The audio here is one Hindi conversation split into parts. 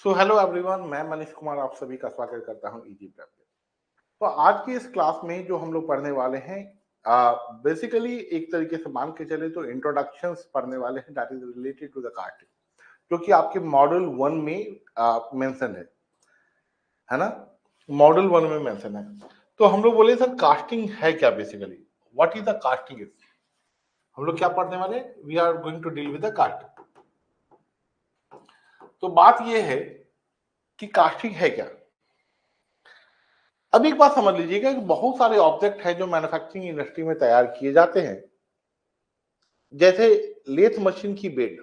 सो हेलो एवरीवन, मैं मनीष कुमार आप सभी का स्वागत करता हूं इजी प्रेप पे। तो आज की इस क्लास में जो हम लोग पढ़ने वाले हैं, बेसिकली एक तरीके से मान के चले तो इंट्रोडक्शंस पढ़ने वाले हैं, that is related to the casting, जो कि आपके मॉडल 1 में मेंशन है ना। मॉडल 1 में मेंशन है। तो हम लोग बोले सर कास्टिंग है क्या, basically what is the casting is. हम लोग क्या पढ़ने वाले, we are going to deal with the casting. तो बात यह है कि कास्टिंग है क्या। अब एक बात समझ लीजिएगा कि बहुत सारे ऑब्जेक्ट हैं जो मैन्युफैक्चरिंग इंडस्ट्री में तैयार किए जाते हैं, जैसे लेथ मशीन की bed,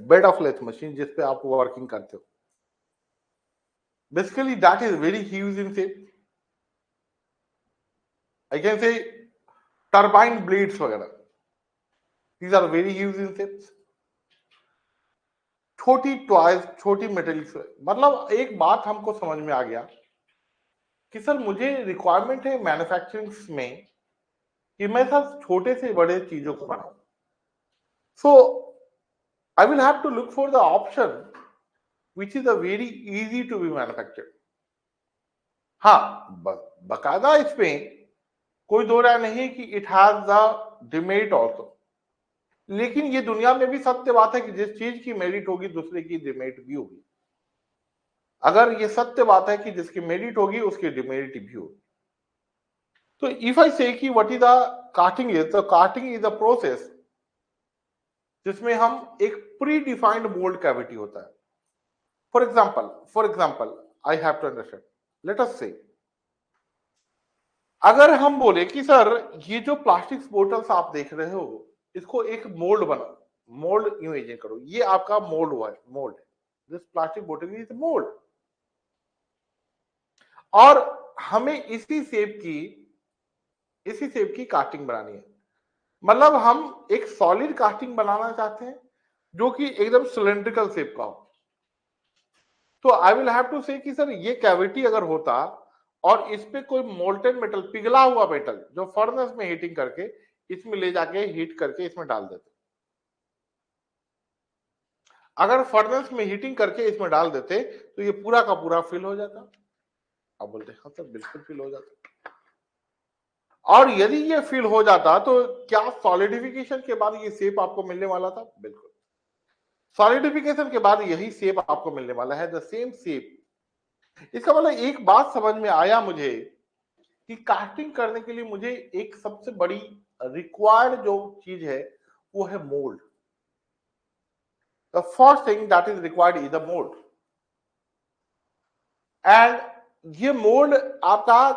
bed of lathe machine जिस पे आप वर्किंग करते हो, basically that is very huge in shape. I can say turbine blades वगैरह, these are very huge in shapes. छोटी टॉयज, छोटी मेटेलिक्स, मतलब एक बात हमको समझ में आ गया कि सर मुझे रिक्वायरमेंट है मैन्युफैक्चरिंग में कि मैं सर छोटे से बड़े चीजों को बनाऊं। सो I will have to look for the option which is a very easy to be manufactured. हाँ, बकायदा इसमें कोई दो राय नहीं कि it has the demerit also, लेकिन ये दुनिया में भी सत्य बात है कि जिस चीज की मेरिट होगी दूसरे की डिमेरिट भी होगी। अगर ये सत्य बात है कि जिसकी मेरिट होगी उसकी डिमेरिट भी होगी। तो इफ आई से कि what is the casting is, तो कास्टिंग इज अ प्रोसेस जिसमें हम एक प्री डिफाइंड मोल्ड कैविटी होता है। For example I have to understand, let us say अगर हम बोले कि सर ये जो प्लास्टिक बोटल्स आप देख रहे हो इसको एक मोल्ड बना, मोल्ड इमेजिन करो, ये आपका मोल्ड हुआ है, मोल्ड है, this plastic bottle is mould, और हमें इसी शेप की कास्टिंग बनानी है। मतलब हम एक सॉलिड कास्टिंग बनाना चाहते हैं जो कि एकदम सिलेंड्रिकल शेप का हो। तो आई विल हैव टू से कि सर ये कैविटी अगर होता और इस पे कोई मोल्टेन मेटल, पिघला हुआ मेटल जो फर्नेस में हीटिंग करके इसमें ले जाके हीट करके इसमें डाल देते, अगर फर्नेस में हीटिंग करके इसमें डाल देते तो ये पूरा का पूरा फिल हो जाता। अब बोलते हाँ सर बिल्कुल फिल हो जाता। और यदि ये फिल हो जाता तो क्या सॉलिडिफिकेशन के बाद ये शेप आपको मिलने वाला था? बिल्कुल, सॉलिडिफिकेशन के बाद यही शेप आपको मिलने वाला है, द सेम शेप। इसका मतलब एक बात समझ में आया मुझे कि कास्टिंग करने के लिए मुझे एक सबसे बड़ी रिक्वायर्ड जो चीज है वो है mould. The first thing that is required is the mould, and ये मोल्ड आपका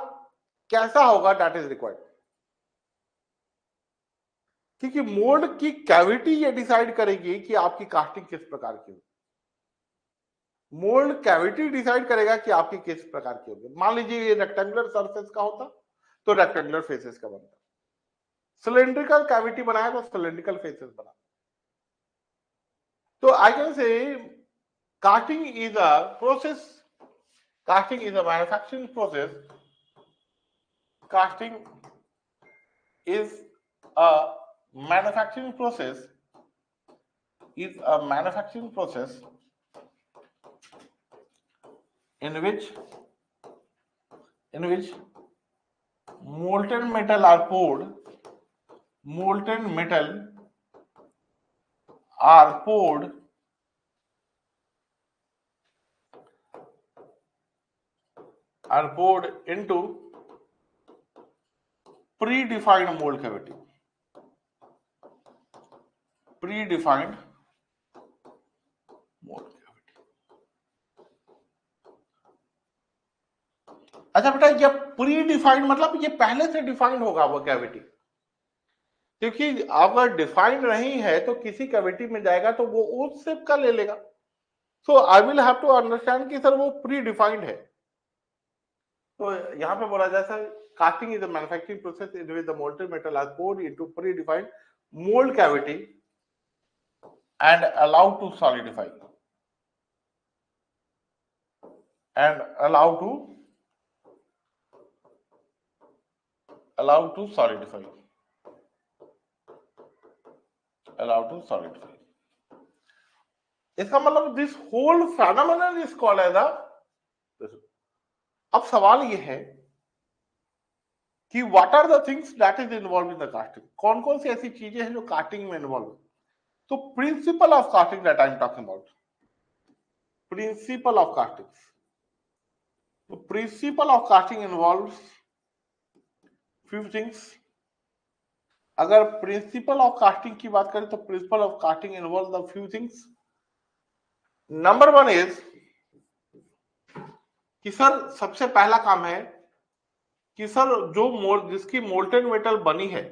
कैसा होगा दैट इज रिक्वायर्ड, क्योंकि मोल्ड की कैविटी ये डिसाइड करेगी कि आपकी कास्टिंग किस प्रकार की होगी। मोल्ड कैविटी डिसाइड करेगा कि आपकी किस प्रकार की होगी। मान लीजिए ये रेक्टेंगुलर सरफेस का होता तो रेक्टेंगुलर फेसेस का बनता, सिलेंड्रिकल कैविटी बनाया तो सिलेंड्रिकल फेसेस बना। तो आई कैन से casting is a process, casting is a manufacturing process, casting is a manufacturing process, is a manufacturing process in which molten metal are poured, molten metal are poured into predefined mold cavity, predefined mold cavity। अच्छा बेटा, ये प्री डिफाइंड मतलब ये पहले से डिफाइंड होगा वो कैविटी, क्योंकि अगर डिफाइंड नहीं है तो किसी कैविटी में जाएगा तो वो उस शेप का ले लेगा। So I will have to understand कि सर वो प्री डिफाइंड है। तो यहाँ पे बोला जाए sir casting is a manufacturing process in which the molten metal are poured into predefined mould cavity and allowed to solidify and allow to solidify allow to solidify। इसका मतलब this whole phenomenon is called as a. अब सवाल ये है कि what are the things that is involve in the casting, कौन कौन सी ऐसी चीजें हैं जो कास्टिंग में इन्वॉल्व है। तो principle of casting that I am talking about, principle of casting, तो principle of casting involves few things. अगर प्रिंसिपल ऑफ कास्टिंग की बात करें तो principle of casting involve the few things. Number one is कि सर सबसे पहला काम है कि सर जिसकी मोल्टेन मेटल बनी है,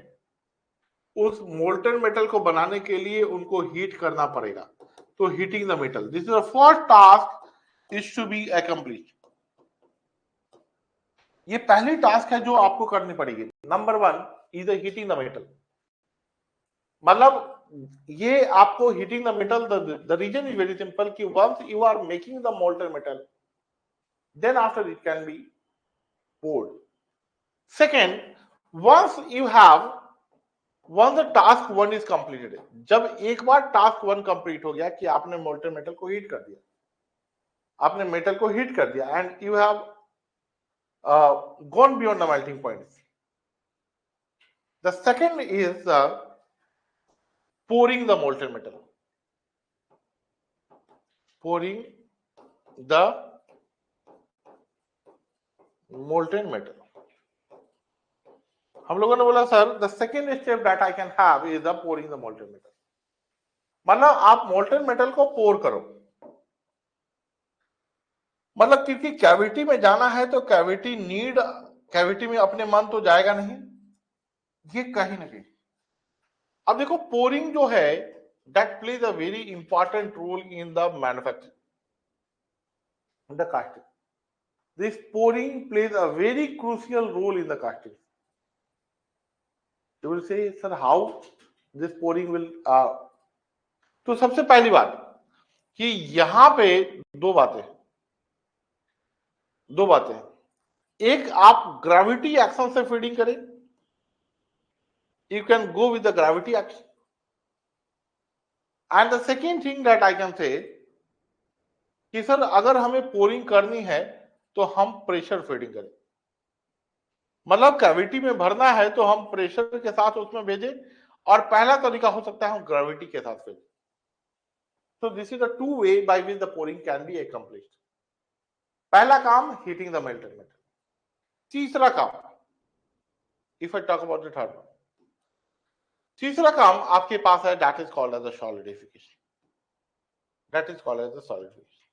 उस मोल्टेन मेटल को बनाने के लिए उनको हीट करना पड़ेगा। तो heating the metal, this is the first task is to be accomplished. ये पहली टास्क है जो आपको करनी पड़ेगी। Number one is heating the metal, मतलब ये आपको heating the metal, the reason is very simple कि once you are making the molten metal, then after it can be poured. Second, once the task one is completed, जब एक बार टास्क वन कंप्लीट हो गया कि आपने मोल्टेन मेटल को हीट कर दिया, आपने मेटल को हीट कर दिया and you have gone beyond the melting points. The second is pouring the molten metal, pouring the molten metal. हम लोगों ने बोला sir the second step that I can have is the pouring the molten metal, मतलब आप मोल्टेन मेटल को पोर करो, मतलब क्योंकि कैविटी में जाना है तो कैविटी में अपने मन तो जाएगा नहीं, ये कहीं ना कहीं। अब देखो पोरिंग जो है that plays a very important role in the manufacturing, in the casting. This pouring plays a very crucial role in the casting. You will say, sir, how this pouring will तो सबसे पहली बात कि यहां पे दो बातें, एक आप ग्रेविटी एक्शन से फीडिंग करें, you can go with the gravity action, and the second thing that I can से कि सर अगर हमें पोरिंग करनी है तो हम प्रेशर फीडिंग करें, मतलब कैविटी में भरना है तो हम प्रेशर के साथ उसमें भेजें, और पहला तरीका हो सकता है हम ग्रेविटी के साथ भेजें। So this is the two way by which the pouring can be accomplished. पहला काम हीटिंग द मेल्टेड मेटल, तीसरा काम, if I talk about the third one, तीसरा काम आपके पास है that is called as the solidification, that is called as the solidification.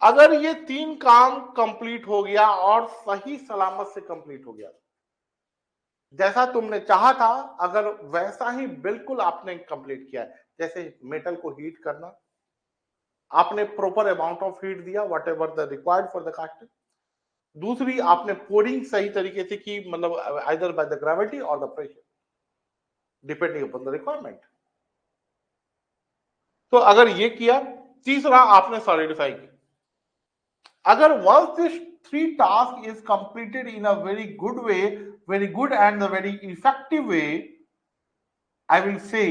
अगर ये तीन काम कंप्लीट हो गया और सही सलामत से कंप्लीट हो गया, जैसा तुमने चाहा था, अगर वैसा ही बिल्कुल आपने कंप्लीट किया है, जैसे मेटल को हीट करना, आपने प्रॉपर अमाउंट ऑफ हीट दिया whatever the required for the casting, दूसरी आपने पोरिंग सही तरीके से की, मतलब आइदर बाय द ग्रेविटी और the pressure depending upon the requirement. तो अगर ये किया, तीसरा आपने सॉलिडिफाई किया। अगर once this three task is completed in a very good way, very good and the very effective way, I will say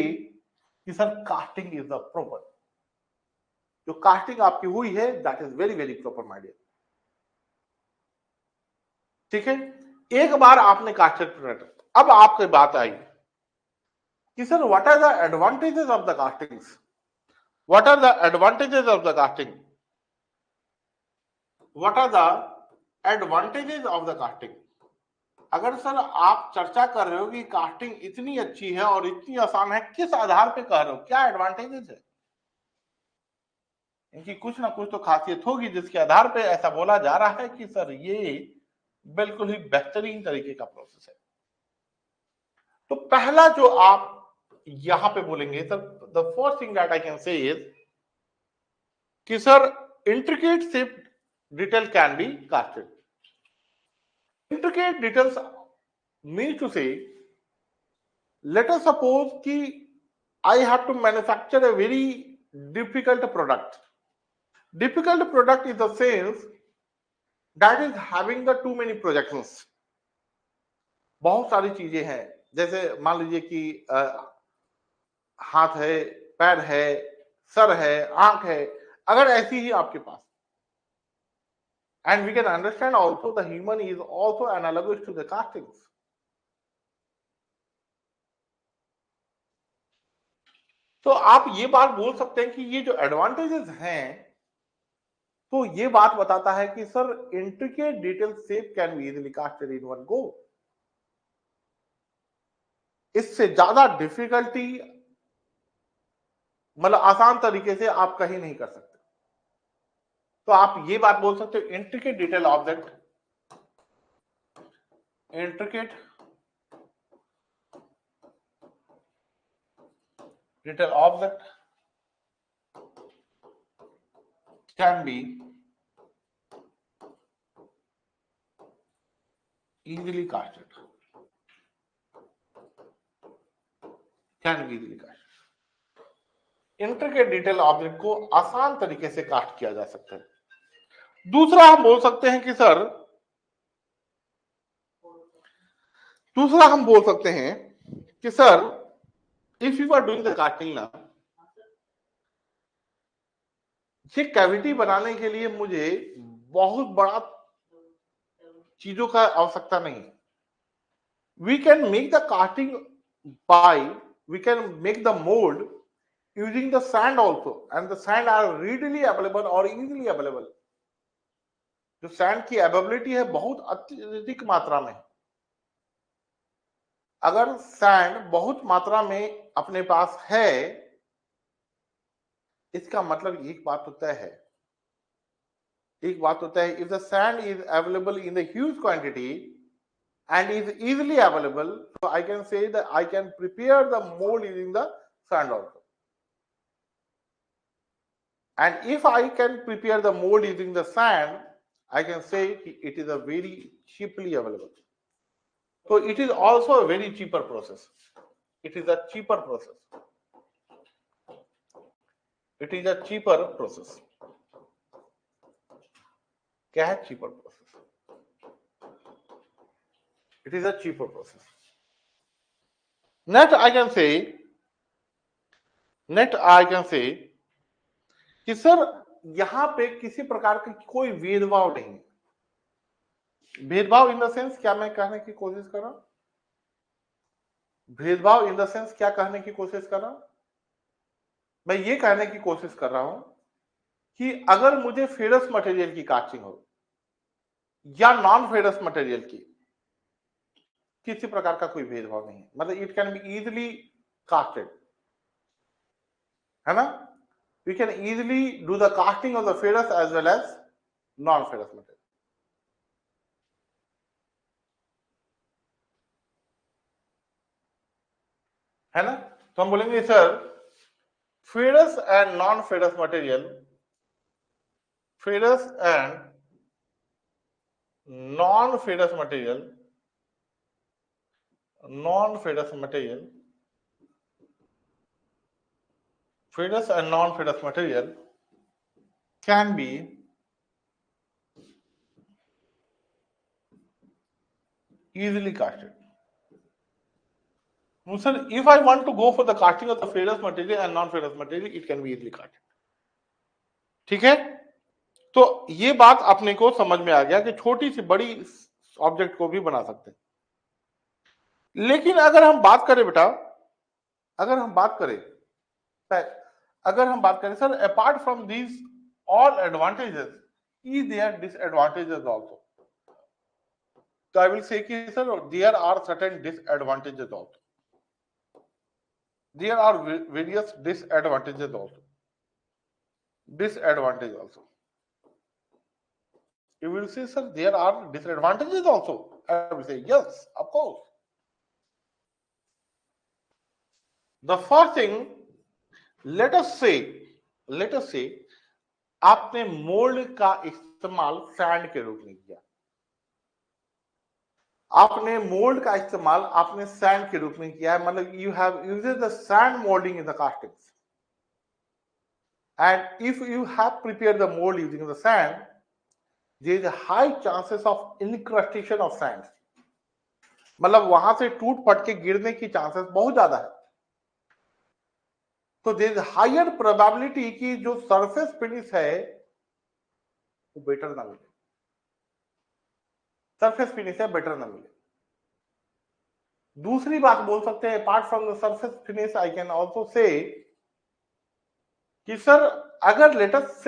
कि sir casting is the proper, जो कास्टिंग आपकी हुई है that is very very proper my dear. ठीक है, एक बार आपने कास्टेड प्रोडक्ट, अब आपकी बात आई कि sir what are the advantages of the castings, what are the advantages of the casting, what are the advantages of the casting. अगर सर आप चर्चा कर रहे हो कि कास्टिंग इतनी अच्छी है और इतनी आसान है, किस आधार पे कह रहे हो, क्या एडवांटेजेस है? इनकी कुछ ना कुछ तो खासियत होगी जिसके आधार पे ऐसा बोला जा रहा है कि सर ये बिल्कुल ही बेहतरीन तरीके का प्रोसेस है। तो पहला जो आप यहां पे बोलेंगे sir, the first thing that I can say is कि sir intricate shape detail can be casted. Intricate details mean to say, let us suppose कि I have to manufacture a very difficult product. Difficult product is the sense that is having the too many projections. बहुत सारी चीजें हैं, जैसे मान लीजिए कि हाथ है, पैर है, सर है, आंख है, अगर ऐसी ही आपके पास, and we can understand also the human is also analogous to the castings. तो आप ये बात बोल सकते हैं कि ये जो एडवांटेजेस हैं, तो ये बात बताता है कि sir intricate detail shape can be easily casted in one go. इससे ज्यादा डिफिकल्टी मतलब आसान तरीके से आप कहीं नहीं कर सकते। तो आप ये बात बोल सकते हो intricate detail object, intricate detail object can be easily casted, can be easily casted. Intricate detail object को आसान तरीके से कास्ट किया जा सकता है। दूसरा हम बोल सकते हैं कि सर, दूसरा हम बोल सकते हैं कि sir if you are doing the casting ना, ये कैविटी बनाने के लिए मुझे बहुत बड़ा चीजों का आवश्यकता नहीं है। We can make the casting by, we can make the mould using the sand also, and the sand are readily available or easily available. जो सैंड की अवेलेबिलिटी है बहुत अत्यधिक मात्रा में। अगर सैंड बहुत मात्रा में अपने पास है, इसका मतलब एक बात तो तय है, एक बात तो तय है, if the sand is available in the huge quantity and is easily available, so I can say that I can prepare the mold using the sand also. And if I can prepare the mold using the sand, I can say it is a very cheaply available. So it is also a very cheaper process. It is a cheaper process. It is a cheaper process. क्या है cheaper process? It is a cheaper process. Next I can say कि सर यहां पे किसी प्रकार का कोई भेदभाव नहीं। भेदभाव इन द सेंस क्या मैं कहने की कोशिश कर रहा हूं? भेदभाव इन द सेंस क्या कहने की कोशिश कर रहा हूं? मैं ये कहने की कोशिश कर रहा हूं कि अगर मुझे फेरस मटेरियल की कास्टिंग हो या नॉन फेरस मटेरियल की, किसी प्रकार का कोई भेदभाव नहीं है, मतलब it can be easily casted, है ना? We can easily do the casting of the ferrous as well as non-ferrous material. है ना? तो हम बोलेंगे sir ferrous and non-ferrous material, ferrous and non-ferrous material, non-ferrous material, ferrous and non-ferrous material can be easily casted. No, sir, if I want to go for the casting of the ferrous material and non-ferrous material, it can be easily casted. ठीक है? तो ये बात अपने को समझ में आ गया कि छोटी सी बड़ी ऑब्जेक्ट को भी बना सकते हैं। लेकिन अगर हम बात करें बेटा, अगर हम बात करें सर, apart from these all advantages, is there disadvantages also? तो आई विल से कि sir there are certain disadvantages also, there are various disadvantages also, disadvantage also. You will say, sir, there are disadvantages also. I will say, yes, of course. The first thing, let us say, आपने मोल्ड का इस्तेमाल सैंड के रूप में किया, आपने मोल्ड का इस्तेमाल आपने सैंड के रूप में किया है, मतलब you have used the sand molding in the castings. And if you have prepared the mold using the sand, there is a high chances of incrustation of sand. मतलब वहां से टूट फट के गिरने की चांसेस बहुत ज्यादा है। तो देयर इज हायर प्रोबेबिलिटी कि जो सरफेस फिनिश है वो बेटर ना मिले, सरफेस फिनिश है बेटर ना मिले। दूसरी बात बोल सकते हैं, apart from the surface finish I can also say कि सर अगर लेट अस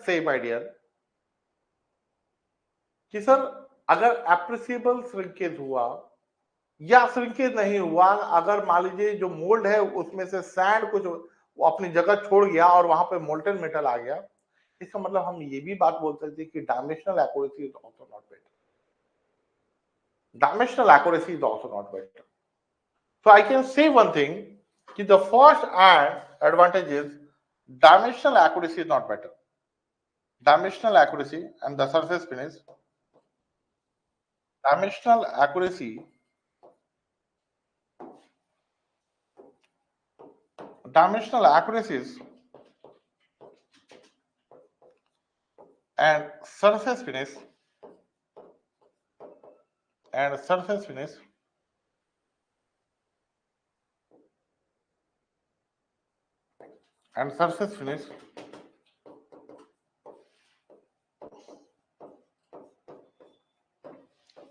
से माय डियर कि सर अगर एप्रिसिएबल श्रिंकेज हुआ या श्रिंकेज नहीं हुआ, अगर मान लीजिए जो मोल्ड है उसमें से सैंड कुछ वो अपनी जगह छोड़ गया और वहां पे मोल्टन मेटल आ गया, इसका मतलब हम ये भी बात बोल सकते हैं कि dimensional accuracy is also not better, dimensional accuracy is also not better. So I can say one thing, that the first advantage is dimensional accuracy is not better. Dimensional accuracy and the surface finish. Dimensional accuracy, dimensional accuracies and surface finish and surface finish and surface finish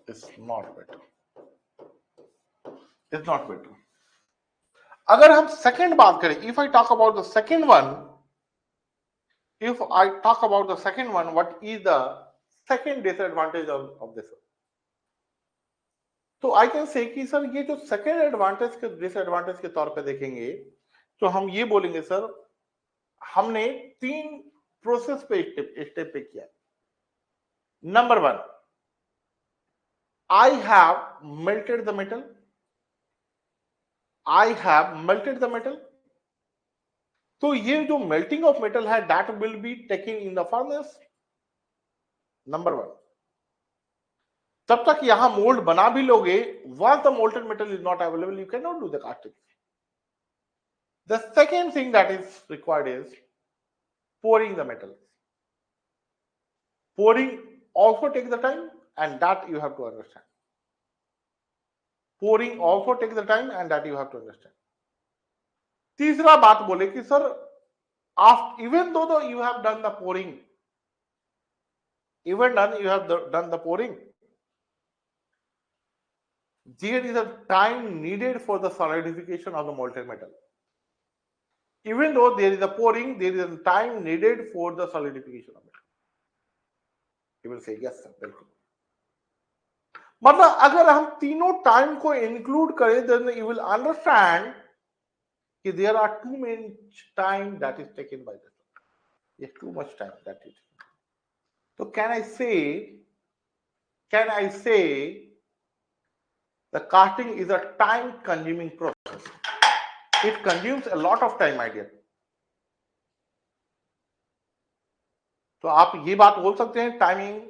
is not better. Is not better. अगर हम सेकंड बात करें, if I talk about the second one, if I talk about the second one, what is the second disadvantage of this? तो आई कैन से कि सर ये जो सेकेंड एडवांटेज के डिसएडवांटेज के तौर पे देखेंगे तो हम ये बोलेंगे सर हमने 3 प्रोसेस पे स्टेप पे किया। Number 1, I have melted the metal, I have melted the metal. तो ये जो मेल्टिंग ऑफ मेटल है that will be taking in the furnace, number 1। तब तक यहां मोल्ड बना भी लोगे, once the molten metal is not available you cannot do the casting. The second thing that is required is pouring the metal. Pouring also takes the time and that you have to understand. Pouring also takes the time and that you have to understand. तीसरा बात बोले कि sir even though you have done the pouring, there is a time needed for the solidification of the molten metal. Even though there is a pouring, there is a time needed for the solidification of it. You will say yes sir, बिल्कुल। मतलब अगर हम तीनों टाइम को इंक्लूड करें then you will understand कि there are too much time that is taken by the yes, too much time that is. So can I say the casting is a time consuming process. It consumes a lot of time, my dear. तो आप ये बात बोल सकते हैं timing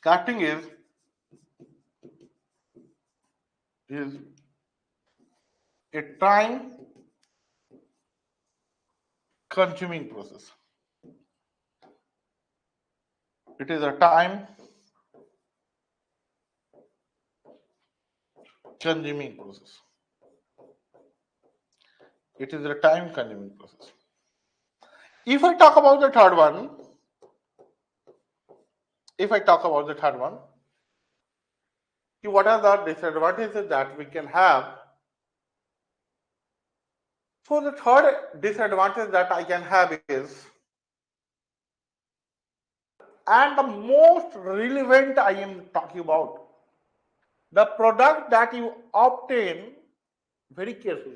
casting is a time consuming process. It is a time consuming process. It is a time consuming process. If I talk about the third one, what are the disadvantages that we can have? So the third disadvantage that I can have is, and the most relevant I am talking about, the product that you obtain, very careful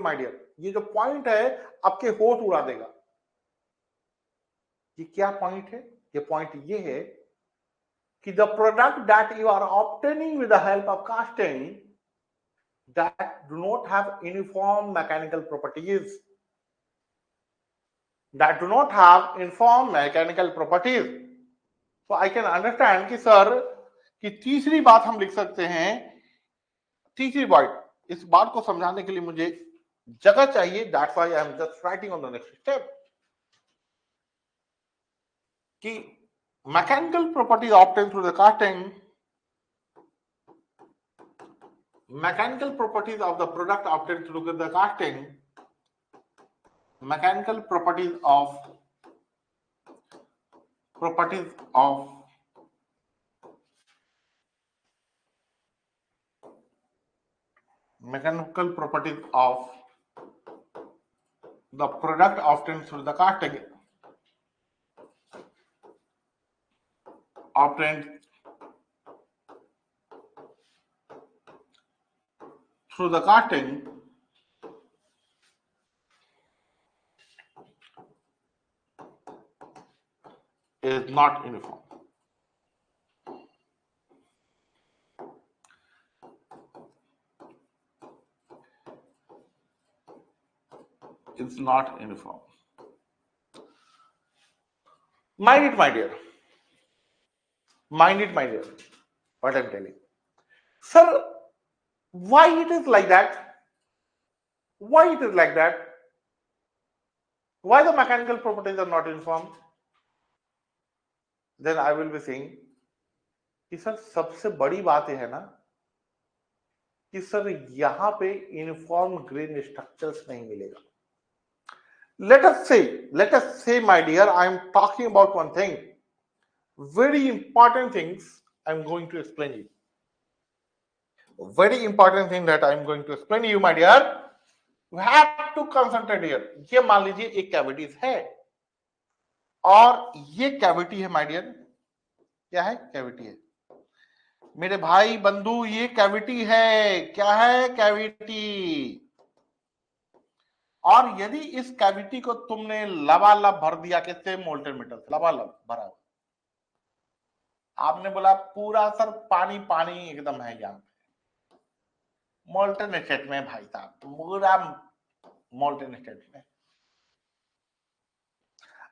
my dear, ये जो पॉइंट है आपके होश उड़ा देगा। ये क्या पॉइंट है? ये पॉइंट ये है कि the product that you are obtaining with the help of casting that do not have uniform mechanical properties, so I can understand कि सर कि तीसरी बात हम लिख सकते हैं, तीसरी पॉइंट, इस बात को समझाने के लिए मुझे जगह चाहिए, that's why I am just writing on the next step कि mechanical properties obtained through the casting, mechanical properties of the product obtained through the casting, mechanical properties of mechanical properties of the product obtained through the casting, obtained through the casting is not uniform. It's not uniform. Mind it, my dear. Mind it, my dear. What I'm telling. Sir, why it is like that? Why it is like that? Why the mechanical properties are not uniform? Then I will be saying कि सर सबसे बड़ी बात यह है ना कि सर यहां पे यूनिफॉर्म ग्रेन स्ट्रक्चर्स नहीं मिलेगा. Let us say, my dear, I am talking about one thing. Very important things I am going to explain you. Very important thing that I am going to explain to you, my dear. You have to concentrate here. ये मान लीजिए एक कैविटीज है और ये कैविटी है, my dear. क्या है? कैविटी है. मेरे भाई बंधु, ये कैविटी है. क्या है? कैविटी. और यदि इस कैविटी को तुमने लबालब भर दिया, किससे? मोल्टेन मेटल से लबालब भरा हुआ. आपने बोला पूरा सर पानी पानी एकदम है यहाँ पे. मोल्टेन स्टेट में भाई साहब, पूरा मोल्टेन स्टेट में.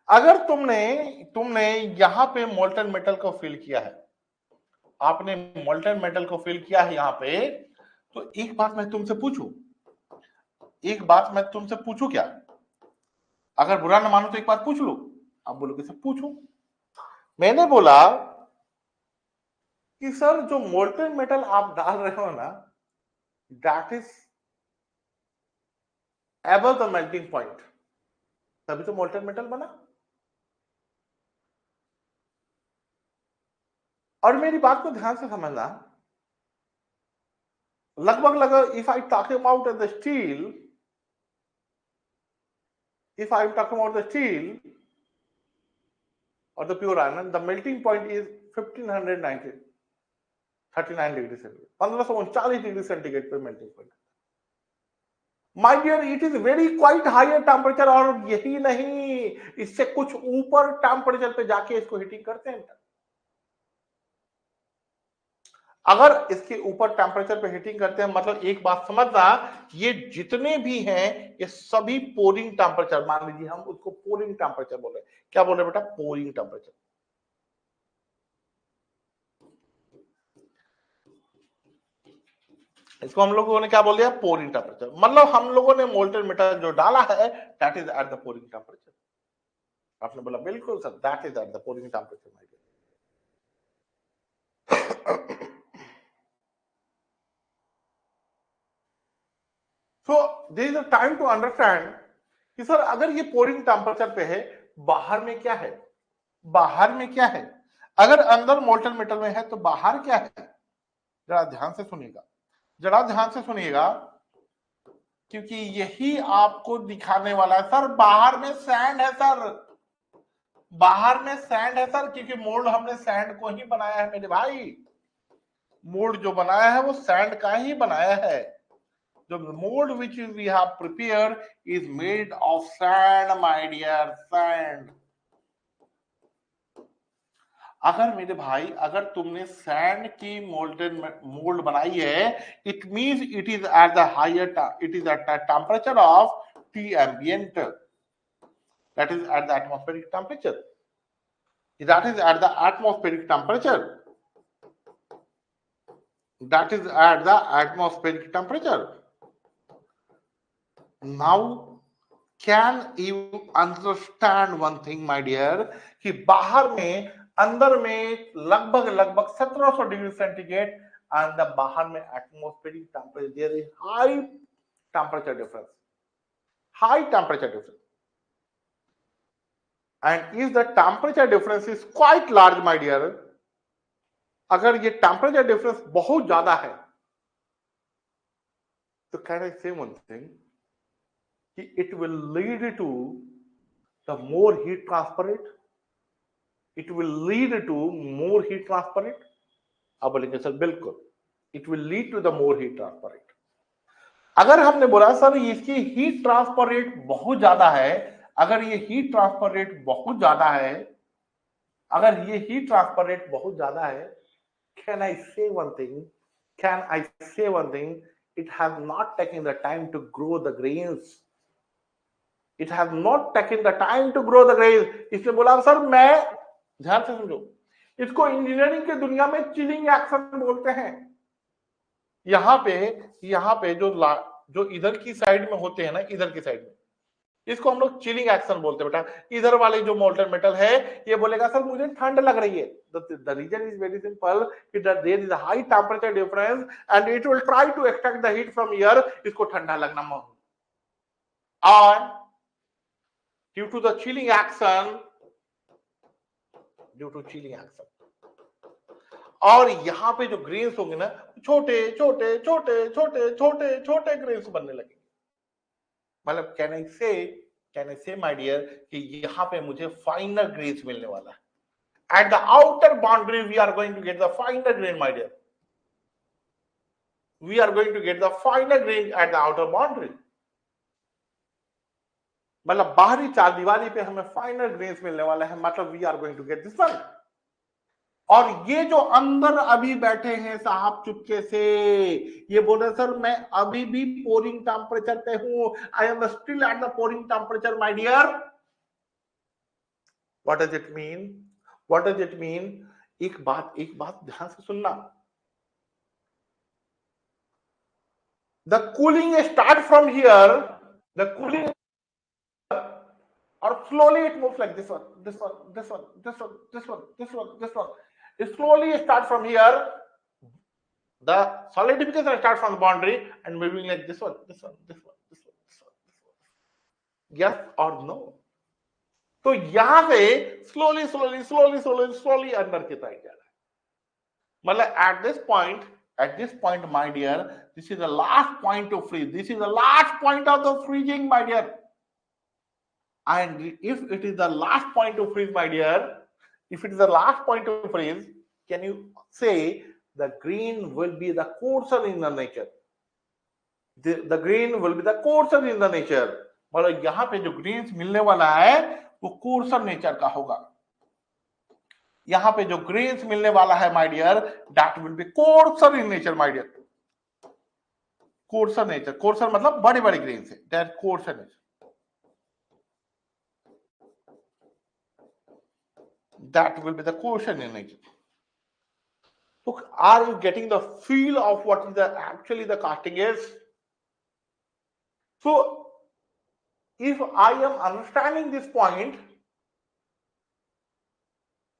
अगर तुमने यहां पे मोल्टेन मेटल को फिल किया है, आपने मोल्टेन मेटल को फिल किया है यहां पे, तो एक बात मैं तुमसे पूछूं क्या? अगर बुरा ना मानो तो एक बात पूछ लो. आप बोलोगे सर पूछो. मैंने बोला कि सर जो मोल्टेन मेटल आप डाल रहे हो ना, that is above the melting point, तभी तो मोल्टेन मेटल बना. और मेरी बात को ध्यान से समझना. लगभग if I talk about the steel, if I am talking about the steel or the pure iron, the melting point is 1539 degree centigrade, 1539 degree centigrade पे melting point. My dear, it is very quite higher temperature. और यही नहीं, इससे कुछ ऊपर टेम्परेचर पे जाके इसको हीटिंग करते हैं. अगर इसके ऊपर टेम्परेचर पे हीटिंग करते हैं, मतलब एक बात समझना, ये जितने भी हैं ये सभी पोरिंग टेम्परेचर, मान लीजिए हम उसको पोरिंग टेम्परेचर बोल रहे हैं. क्या बोल रहे बेटा? Pouring temperature. इसको हम लोगों ने क्या बोल दिया? Pouring temperature. मतलब हम लोगों ने मोल्टेन मेटल जो डाला है, that is at the pouring temperature. आपने बोला बिल्कुल sir, that is at the pouring temperature. So there is a time to understand कि सर अगर ये पोरिंग टेम्परेचर पे है, बाहर में क्या है? बाहर में क्या है? अगर अंदर मोल्टेन मेटल में है तो बाहर क्या है? जरा ध्यान से सुनिएगा, क्योंकि यही आपको दिखाने वाला है. सर बाहर में सैंड है सर, बाहर में सैंड है सर, क्योंकि मोल्ड हमने सैंड को ही बनाया है मेरे भाई. मोल्ड जो बनाया है वो सैंड का ही बनाया है. The mold which we have prepared is made of sand, my dear, sand. अगर मेरे भाई, अगर तुमने सैंड की मोल्ड बनाई है, it means it is at the higher, it is at the temperature of T ambient, that is at the atmospheric temperature. That is at the atmospheric temperature. That is at the atmospheric temperature. Now can you understand one thing, my dear, कि बाहर में अंदर में लगभग लगभग 1700 डिग्री सेंटीग्रेड एंड द बाहर में atmospheric temperature, there is high temperature difference, high temperature difference. And if the temperature difference is quite large my dear, अगर ये टेम्परेचर डिफरेंस बहुत ज्यादा है तो can I say one thing कि it will lead to the more heat transfer rate, it will lead to more heat transfer rate. अब बोलेंगे सर बिल्कुल, it will lead to the more heat transfer rate. अगर हमने बोला सर इसकी हीट ट्रांसफर रेट बहुत ज्यादा है, अगर ये हीट ट्रांसफर रेट बहुत ज्यादा है, अगर ये हीट ट्रांसफर रेट बहुत ज्यादा है, can I say one thing? Can I say one thing? It has not taken the time to grow the grains. It has not taken the time to grow the grains. इसने बोला सर मैं, ध्यान से समझो, इसको इंजीनियरिंग के दुनिया में चिलिंग एक्शन बोलते हैं। यहाँ पे जो इधर की साइड में होते हैं ना, इधर की साइड में, इसको हम लोग चिलिंग एक्शन बोलते हैं बेटा। इधर वाले जो मोल्टन मेटल है ये बोलेगा सर मुझे ठंड लग रही है। The reason is very simple, there is a high temperature difference and it will try to extract the heat from here, इसको ठंडा लगना मन। और due to the chilling action, due to chilling action, और यहाँ पे जो ग्रेन्स होंगे ना, छोटे छोटे छोटे छोटे छोटे छोटे ग्रेन्स बनने लगेंगे। मतलब कैन आई से माय डियर कि यहाँ पे मुझे फाइनर ग्रेन्स मिलने वाला है। At the outer boundary we are going to get the finer grain, my dear. We are going to get the finer grain at the outer boundary. मतलब बाहरी चार दीवारी पे हमें फाइनर ग्रेन्स मिलने वाला है, मतलब we are going to get this one. और ये जो अंदर अभी बैठे हैं साहब चुपके से, ये बोले सर मैं अभी भी पोरिंग टेम्परेचर पे हूं, I am still at the pouring temperature my dear. What does it mean? What does it mean? एक बात ध्यान से सुनना। The cooling start from here, the cooling, or slowly it moves like this one, this one, this one, this one, this one, this one, this one. It slowly start from here. The solidification starts from the boundary and moving like this one, this one, this one, this one, this one, this one. Yes or no? तो यहां से slowly, slowly, slowly, slowly, slowly अंदर की तरफ जा रहा है। मतलब at this point, my dear, this is the last point to freeze. This is the last point of the freezing, my dear. And if it is the last point to freeze, my dear, if it is the last point to freeze, can you say the green will be the coarser in the nature? The green will be the coarser in the nature. मतलब यहाँ पे जो ग्रीन्स मिलने वाला है वो कोर्सर नेचर का होगा। यहाँ पे जो ग्रेन्स मिलने वाला है my dear, that will be coarser in nature my dear. Coarser nature, coarser मतलब बड़े बड़े ग्रेन्स है, that coarser nature, that will be the quotient in nature. So are you getting the feel of what is the actually the casting is? So if I am understanding this point,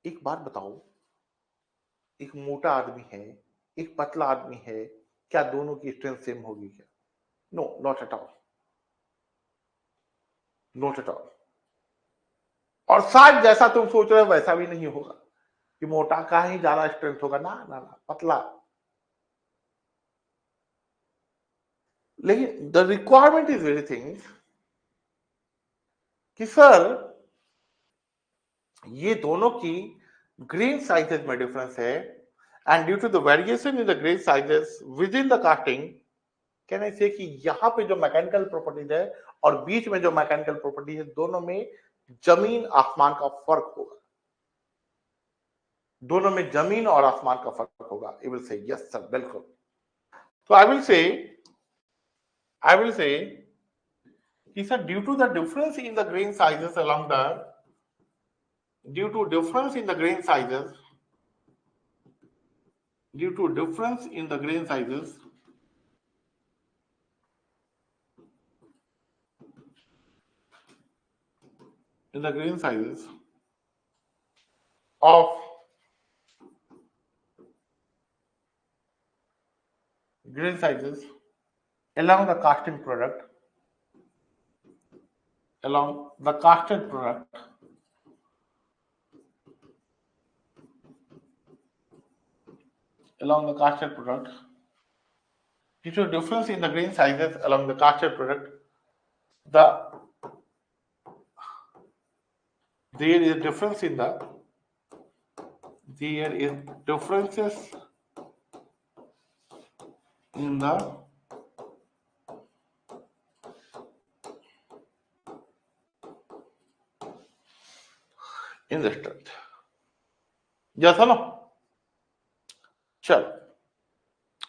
एक बात बताओ, एक मोटा आदमी है, एक पतला आदमी है, क्या दोनों की स्ट्रेंथ सेम होगी क्या? No, not at all, not at all. और शायद जैसा तुम सोच रहे हो वैसा भी नहीं होगा कि मोटा का ही ज्यादा स्ट्रेंथ होगा, ना ना ना, पतला। लेकिन the requirement is very things कि सर ये दोनों की ग्रेन साइजेस में डिफरेंस है, and due to the variation in the grain sizes within the casting, can I say कि यहाँ पे जो मैकेनिकल प्रॉपर्टीज है और बीच में जो मैकेनिकल प्रॉपर्टीज है, दोनों में जमीन आसमान का फर्क होगा, दोनों में जमीन और आसमान का फर्क होगा। I will say yes sir, बिल्कुल। तो आई विल से कि sir due to the difference in the grain sizes along the, due to difference in the grain sizes, due to difference in the grain sizes, in the grain sizes, of grain sizes along the casting product, along the casted product along the casted product, due to difference in the grain sizes along the casted product, there is differences in the in the strength. Yes or no? चलो,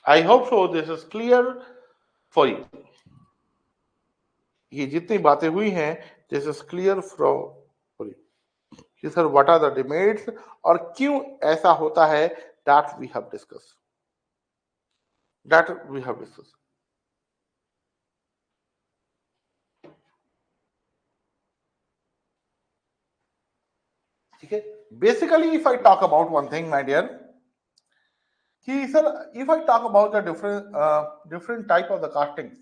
I hope so this is clear for you. ये जितनी बातें हुई हैं, this is clear for you. कि sir what are the demerits और क्यों ऐसा होता है, that we have discussed. ठीक है. Basically, if I talk about one thing, my dear, कि sir, if I talk about the different type of the castings,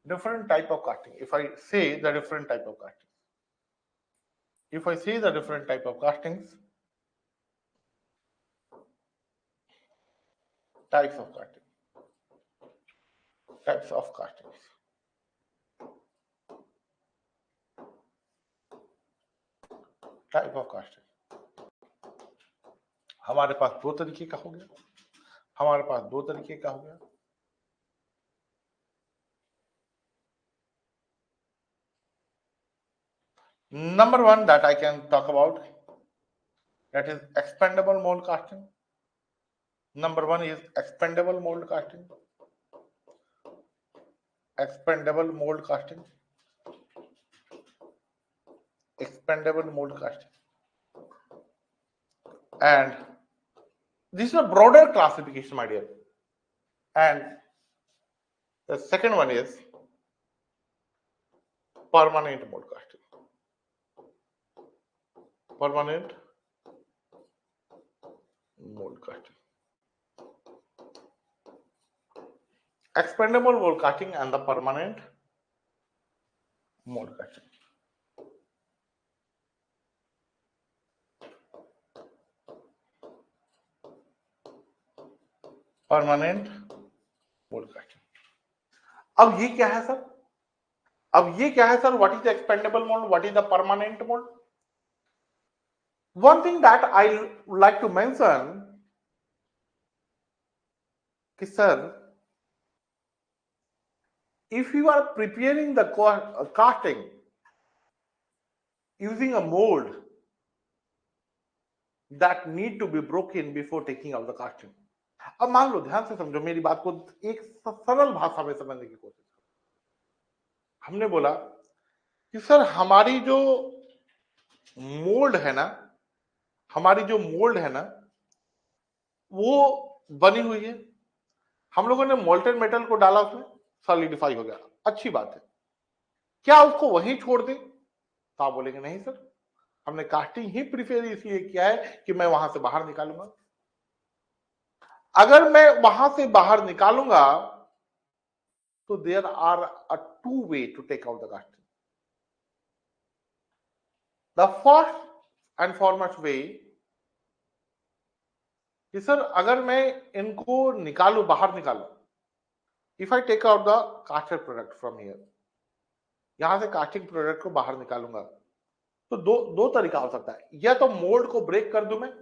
different type of casting. If I say the different type of casting, castings, types of castings, type of casting. हमारे पास दो तरीके का हो गया. Number one that I can talk about, that is expandable mold casting. Number one is expandable mold casting. Expandable mold casting. And this is a broader classification, my dear. And the second one is permanent mold casting. Expandable mold casting and the permanent mold casting. Permanent mould casting. अब ये क्या है sir? What is the expendable mould, what is the permanent mould? One thing that I like to mention कि sir, if you are preparing the casting using a mold that need to be broken before taking out the casting. अब मान लो, ध्यान से समझो मेरी बात को, एक सरल भाषा में समझने की कोशिश करो. हमने बोला कि सर हमारी जो मोल्ड है ना, वो बनी हुई है. हम लोगों ने मोल्टेन मेटल को डाला, उसमें सॉलिडिफाई हो गया, अच्छी बात है. क्या उसको वहीं छोड़ दें? तो आप बोलेंगे नहीं सर, हमने कास्टिंग ही प्रिफेयर इसलिए किया है कि मैं वहां से बाहर निकालूंगा. अगर मैं वहां से बाहर निकालूंगा तो there are a two way to take out the casting. The first and foremost way कि सर अगर मैं इनको बाहर निकालू, if I take out the casted product from here, यहां से कास्टिंग प्रोडक्ट को बाहर निकालूंगा, तो दो तरीका हो सकता है. या तो मोल्ड को ब्रेक कर दूं मैं.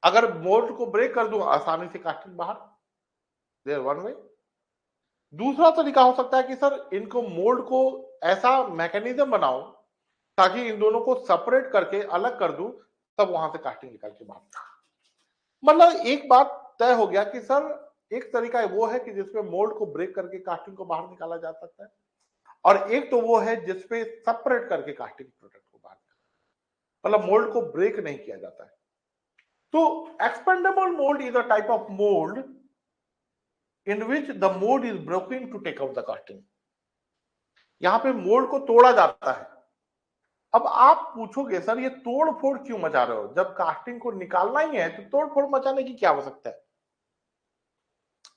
अगर मोल्ड को ब्रेक कर दूं, आसानी से कास्टिंग बाहर, देयर वन वे. दूसरा तरीका हो सकता है कि सर इनको मोल्ड को ऐसा मैकेनिज्म बनाऊं ताकि इन दोनों को सेपरेट करके अलग कर दूं, तब वहां से कास्टिंग निकाल के बाहर. मतलब एक बात तय हो गया कि सर एक तरीका वो है कि जिसमें मोल्ड को ब्रेक करके कास्टिंग को बाहर निकाला जा सकता है, और एक तो वो है जिसपे सेपरेट करके कास्टिंग प्रोडक्ट को बाहर, मतलब मोल्ड को ब्रेक नहीं किया जाता है. तो expendable mould is a type of mould in which the mold is broken to take out the casting. यहां पे मोल्ड को तोड़ा जाता है, अब आप पूछोगे सर ये तोड़ फोड़ क्यों मचा रहे हो, जब कास्टिंग को निकालना ही है तो तोड़ फोड़ मचाने की क्या आवश्यकता है।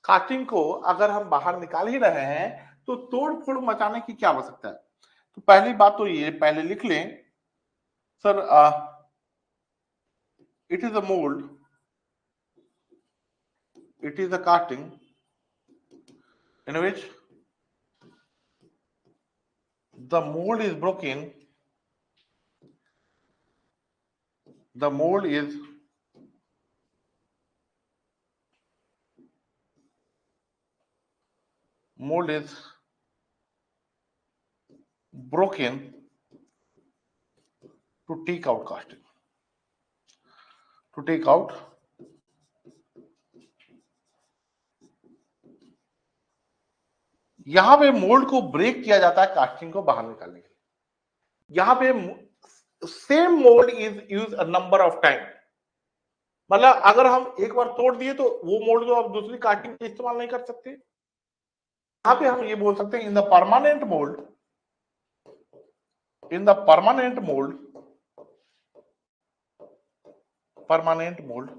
कास्टिंग को अगर हम बाहर निकाल ही रहे हैं तो तोड़ फोड़ मचाने की क्या आवश्यकता है। तो पहली बात तो ये पहले लिख लें sir, it is a mould, it is a casting in which the mold is broken, the mold is broken to take out casting, to take out यहां पे मोल्ड को ब्रेक किया जाता है कास्टिंग को बाहर निकालने के लिए। यहां पे same mould is use a number of time, मतलब अगर हम एक बार तोड़ दिए तो वो मोल्ड को अब दूसरी कास्टिंग के इस्तेमाल नहीं कर सकते। यहां पे हम ये बोल सकते हैं in the permanent mould, in the permanent mould, permanent mold,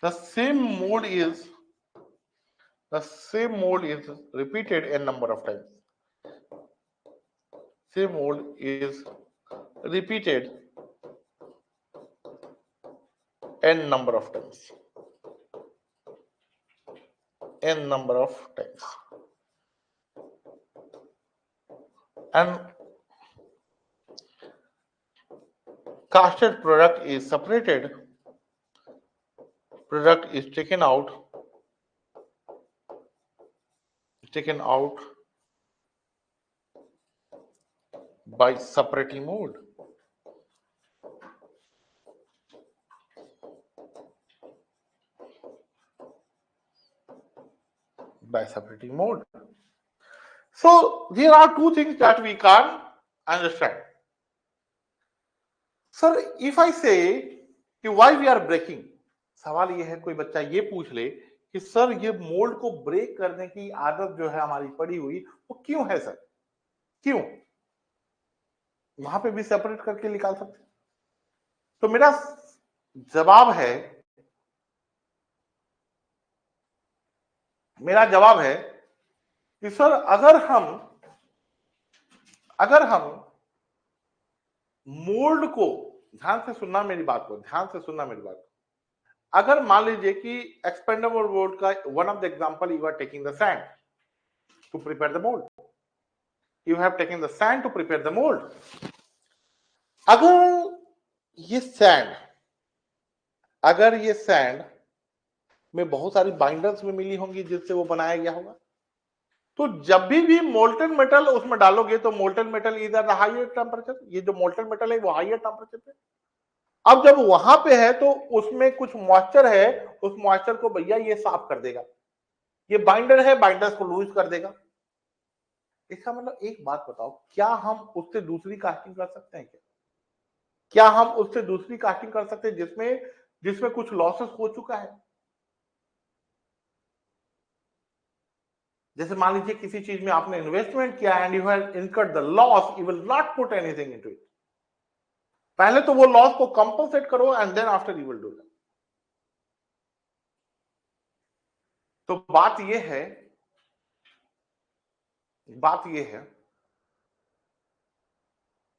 the same mold is repeated n number of times. Same mold is repeated n number of times. N number of times. And casted product is separated. Product is taken out by separating mold. By separating mold. So there are two things that we can understand. Sir, if I say why we are breaking, सवाल ये है कोई बच्चा ये पूछ ले कि सर ये मोल्ड को ब्रेक करने की आदत जो है हमारी पड़ी हुई वो क्यों है सर, क्यों, वहां पे भी सेपरेट करके निकाल सकते। तो मेरा जवाब है कि सर अगर हम मोल्ड को, ध्यान से सुनना मेरी बात को, अगर मान लीजिए कि एक्सपेंडेबल मोल्ड का one of the example you are taking the sand to prepare the mould, you have taken the sand to prepare the mould. अगर ये सैंड में बहुत सारी बाइंडर्स में मिली होंगी जिससे वो बनाया गया होगा, तो जब भी मोल्टन मेटल उसमें डालोगे तो मोल्टन मेटल इधर हाईयर टेम्परेचर, ये जो मोल्टन मेटल है वो हाईयर टेम्परेचर पे। अब जब वहां पे है तो उसमें कुछ मॉइस्चर है, उस मॉइस्चर को भैया ये साफ कर देगा, ये बाइंडर है, बाइंडर्स को लूज कर देगा। इसका मतलब एक बात बताओ, क्या हम उससे दूसरी कास्टिंग कर सकते हैं क्या हम उससे दूसरी कास्टिंग कर सकते हैं जिसमें कुछ लॉसेस हो चुका है। जैसे मान लीजिए किसी चीज में आपने इन्वेस्टमेंट किया and you have incurred the loss, you will not put anything into it. पहले तो वो लॉस को कंपनसेट करो and then after you will do that. तो बात ये है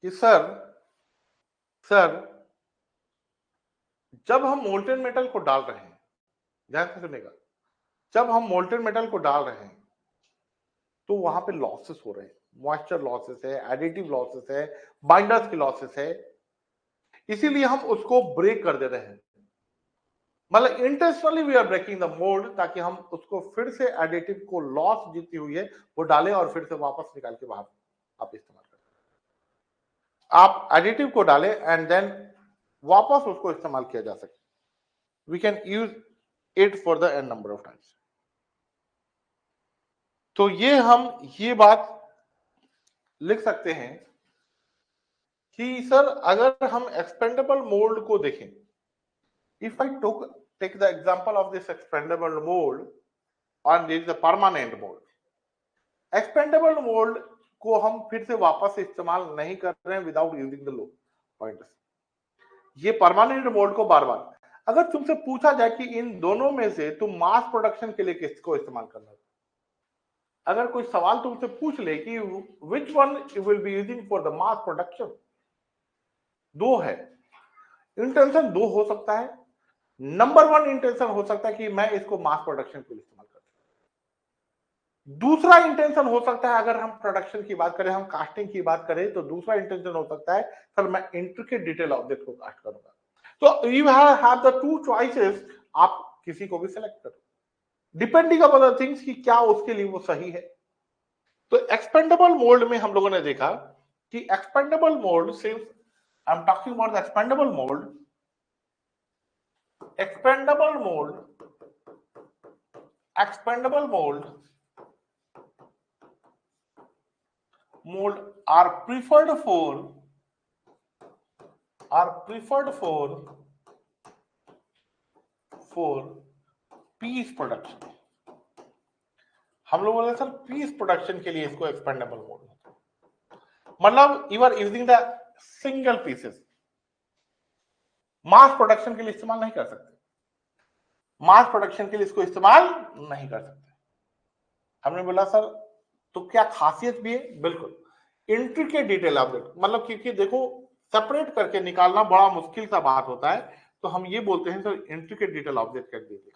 कि सर जब हम मोल्टन मेटल को डाल रहे हैं, ध्यान से सुनेगा, जब हम मोल्टन मेटल को डाल रहे हैं तो वहां पे लॉसेस हो रहे हैं, मॉइस्चर लॉसेस है, एडिटिव लॉसेस है, बाइंडर्स की लॉसेस है, इसीलिए हम उसको ब्रेक कर दे रहे हैं। मतलब intentionally we are breaking the mould ताकि हम उसको फिर से एडिटिव को लॉस जितनी हुई है वो डालें और फिर से वापस निकाल के बाहर आप इस्तेमाल करें। आप एडिटिव को डालें एंड देन वापस उसको इस्तेमाल किया जा सके। We can use it for the n number of times. तो ये बात लिख सकते हैं कि सर अगर हम एक्सपेंडेबल मोल्ड को देखें, if I take the example of this expandable mold and this is a permanent mold. Expandable mold को हम फिर से वापस इस्तेमाल नहीं कर रहे हैं without using the low pointers. ये परमानेंट मोड को बार बार, अगर तुमसे पूछा जाए कि इन दोनों में से तुम मास प्रोडक्शन के लिए किसको इस्तेमाल करना, अगर कोई सवाल तुमसे पूछ ले कि which one you will be using for the mass production, दो है इंटेंशन, दो हो सकता है। नंबर वन इंटेंशन हो सकता है कि मैं इसको मास प्रोडक्शन के लिए इस्तेमाल करता हूं। दूसरा इंटेंशन हो सकता है, अगर हम प्रोडक्शन की बात करें, हम कास्टिंग की बात करें, तो दूसरा इंटेंशन हो सकता है सर मैं इंट्रिकेट डिटेल ऑब्जेक्ट को कास्ट करूंगा। तो you have the two choices, आप किसी को भी सिलेक्ट करो डिपेंडिंग अपॉन द थिंग्स कि क्या उसके लिए वो सही है। तो एक्सपेंडेबल मोड में हम लोगों ने देखा कि expendable mode, since I am talking about the expendable mode, expendable mode are preferred for piece production. हम लोग बोले सर पीस प्रोडक्शन के लिए इसको एक्सपेंडेबल मोड, मतलब you are using the single pieces, mass production के लिए इस्तेमाल नहीं कर सकते, मास प्रोडक्शन के लिए इसको इस्तेमाल नहीं कर सकते। हमने बोला सर तो क्या खासियत भी है, बिल्कुल इंट्रिकेट डिटेल ऑब्जेक्ट, मतलब क्योंकि देखो सेपरेट करके निकालना बड़ा मुश्किल सा बात होता है, तो हम ये बोलते हैं सर इंट्रिकेट डिटेल ऑब्जेक्ट कर दीजिए,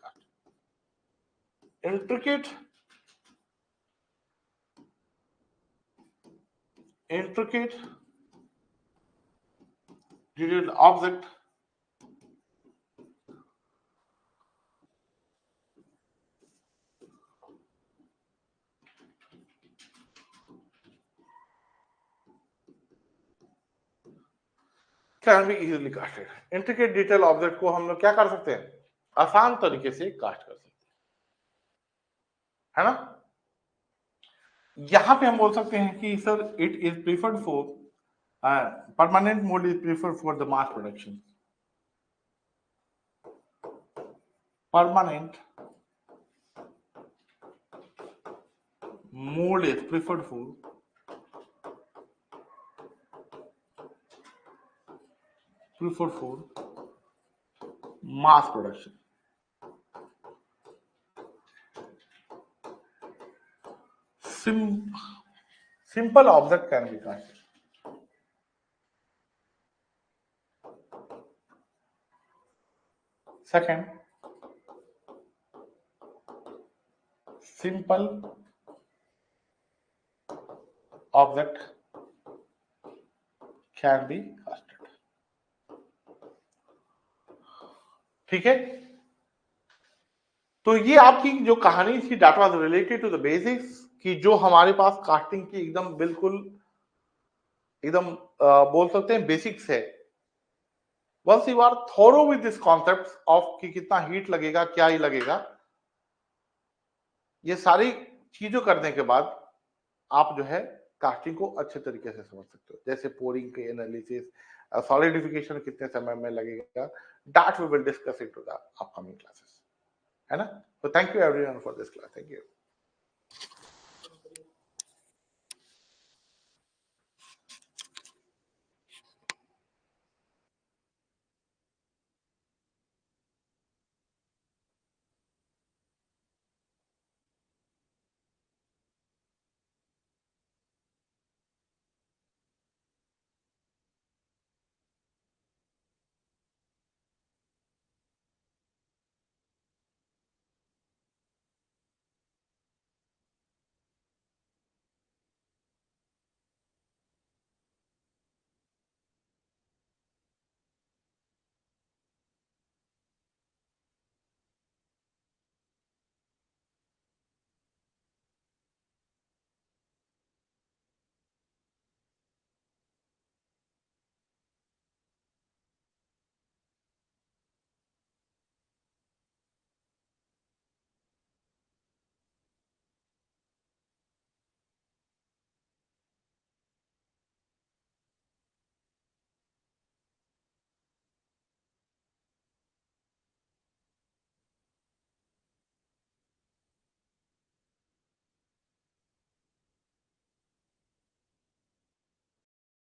intricate detail object can be easily casted. Intricate detail object को हम लोग क्या कर सकते हैं, आसान तरीके से कास्ट कर सकते हैं, है ना। यहां पे हम बोल सकते हैं कि sir it is preferred for permanent mode is preferred for the mass production, permanent mode is preferred for mass production. Simple object can be cast. Second, simple object can be casted. ठीक है, तो ये आपकी जो कहानी थी that was related to the basics, कि जो हमारे पास कास्टिंग की एकदम बिल्कुल एकदम बोल सकते हैं बेसिक्स है। Once you are thorough with this concept of कि कितना हीट लगेगा, क्या ही लगेगा, ये सारी चीजों करने के बाद आप जो है कास्टिंग को अच्छे तरीके से समझ सकते हो, जैसे पोरिंग के एनालिसिस, सॉलिडिफिकेशन कितने समय में लगेगा, that we will discuss it to the upcoming classes, है ना। तो thank you everyone for this class, thank you.